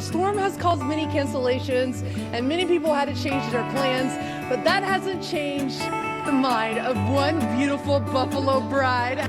storm has caused many cancellations and many people had to change their plans, but that hasn't changed the mind of one beautiful Buffalo bride.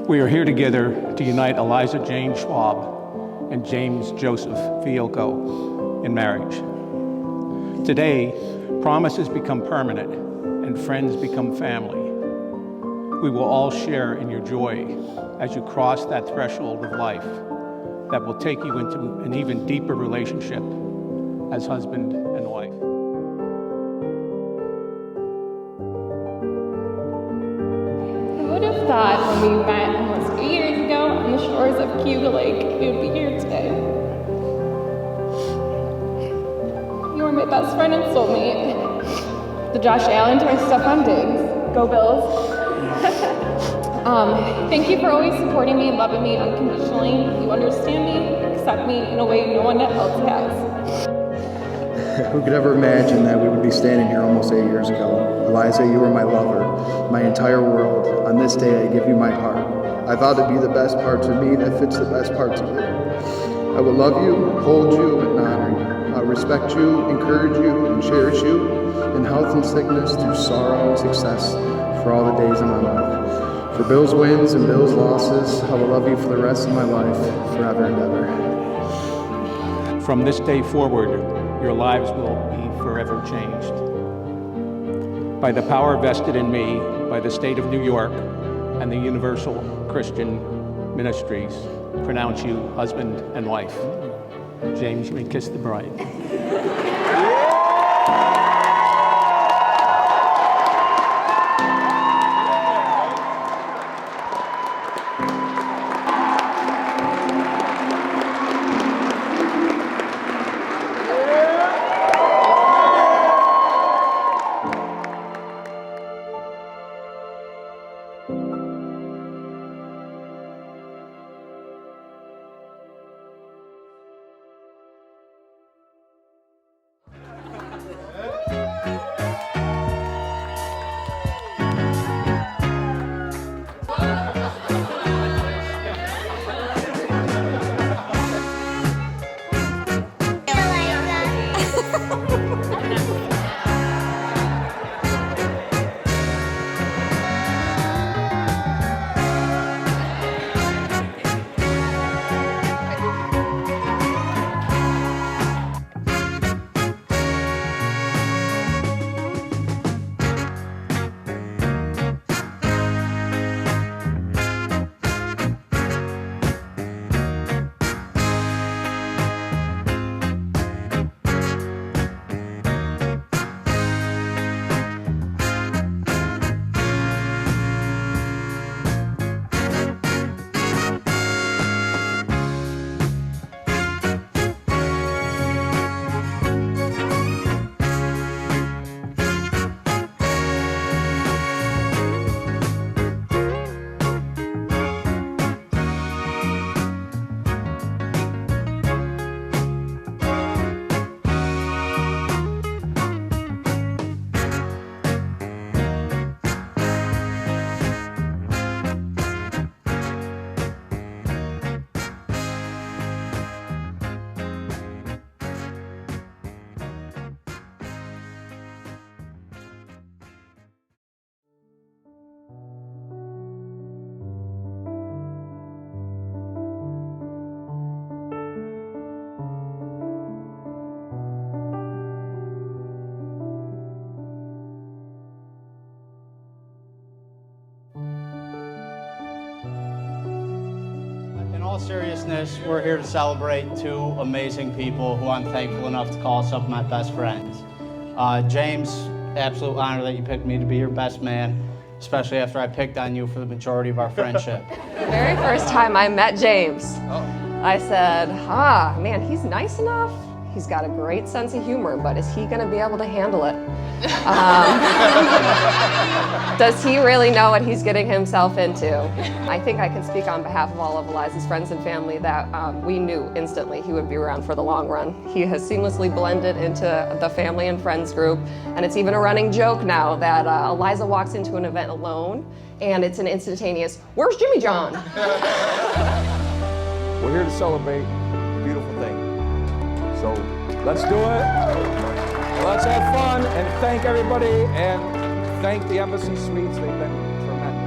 We are here together to unite Eliza Jane Schwab and James Joseph Fiocco in marriage. Today, promises become permanent and friends become family. We will all share in your joy as you cross that threshold of life that will take you into an even deeper relationship as husband and wife. Who would have thought when we met almost 8 years ago on the shores of Cuba Lake, we would be here today? You were my best friend and soulmate. The Josh Allen to my Stephon Diggs. Go Bills. Thank you for always supporting me and loving me unconditionally. You understand me, accept me in a way no one else has. Who could ever imagine that we would be standing here almost 8 years ago? Eliza, you were my lover, my entire world. On this day, I give you my heart. I thought it'd be the best parts of me that fits the best parts of you. I will love you, hold you, and honor you. I'll respect you, encourage you, and cherish you in health and sickness, through sorrow and success, for all the days of my life. For Bill's wins and Bill's losses, I will love you for the rest of my life, forever and ever. From this day forward, your lives will be forever changed. By the power vested in me by the state of New York and the Universal Christian Ministries, pronounce you husband and wife. James, you may kiss the bride. seriousness, we're here to celebrate two amazing people who I'm thankful enough to call some of my best friends. James, absolute honor that you picked me to be your best man, especially after I picked on you for the majority of our friendship. The very first time I met James, I said, man, he's nice enough. He's got a great sense of humor, but is he gonna be able to handle it? Does he really know what he's getting himself into? I think I can speak on behalf of all of Eliza's friends and family that we knew instantly he would be around for the long run. He has seamlessly blended into the family and friends group, and it's even a running joke now that Eliza walks into an event alone, and it's an instantaneous, "Where's Jimmy John?" We're here to celebrate a beautiful thing. So let's do it. Let's have fun and thank everybody and thank the Embassy Suites. They've been tremendous.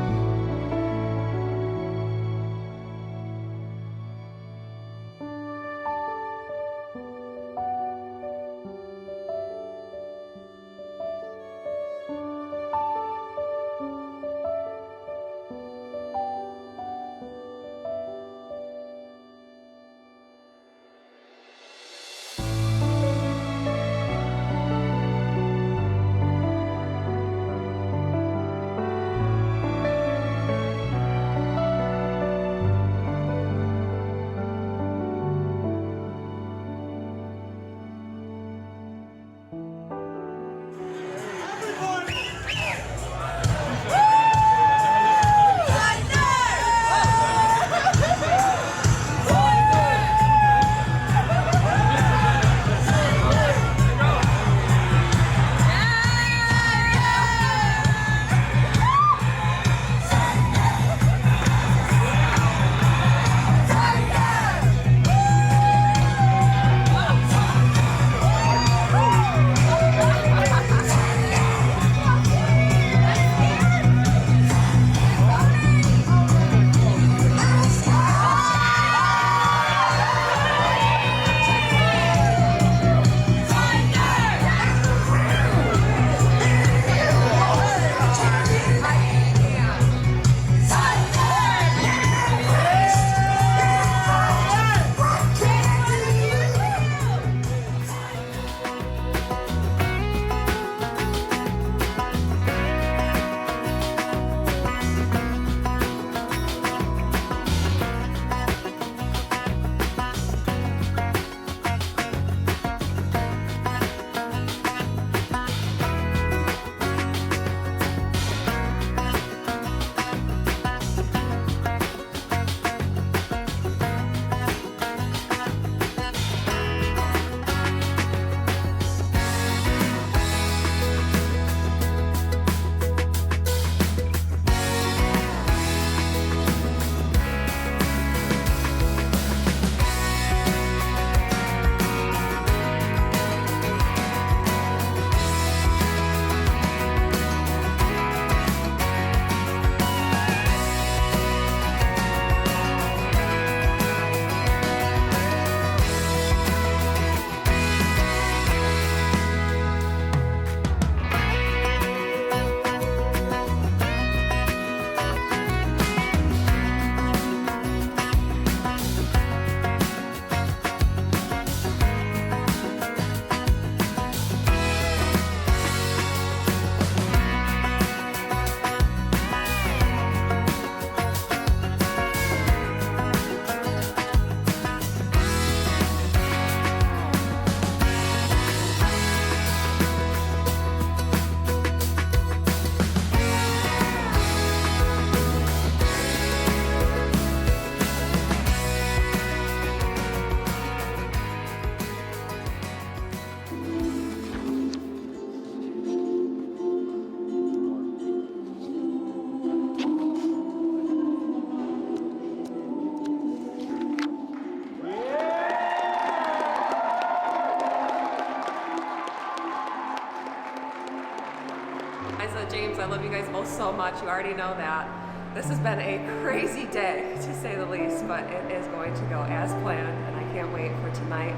Eliza, James, I love you guys both so much. You already know that. This has been a crazy day, to say the least, but it is going to go as planned, and I can't wait for tonight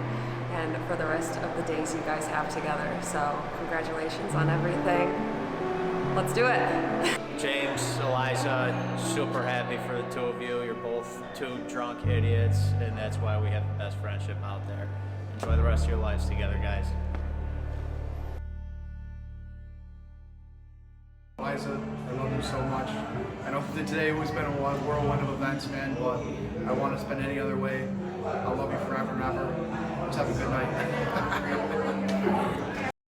and for the rest of the days you guys have together. So congratulations on everything. Let's do it. James, Eliza, super happy for the two of you. You're both two drunk idiots, and that's why we have the best friendship out there. Enjoy the rest of your lives together, guys. Eliza, I love you so much. I know that today has been a whirlwind of events, man, but I want to spend any other way. I'll love you forever and ever. Just have a good night.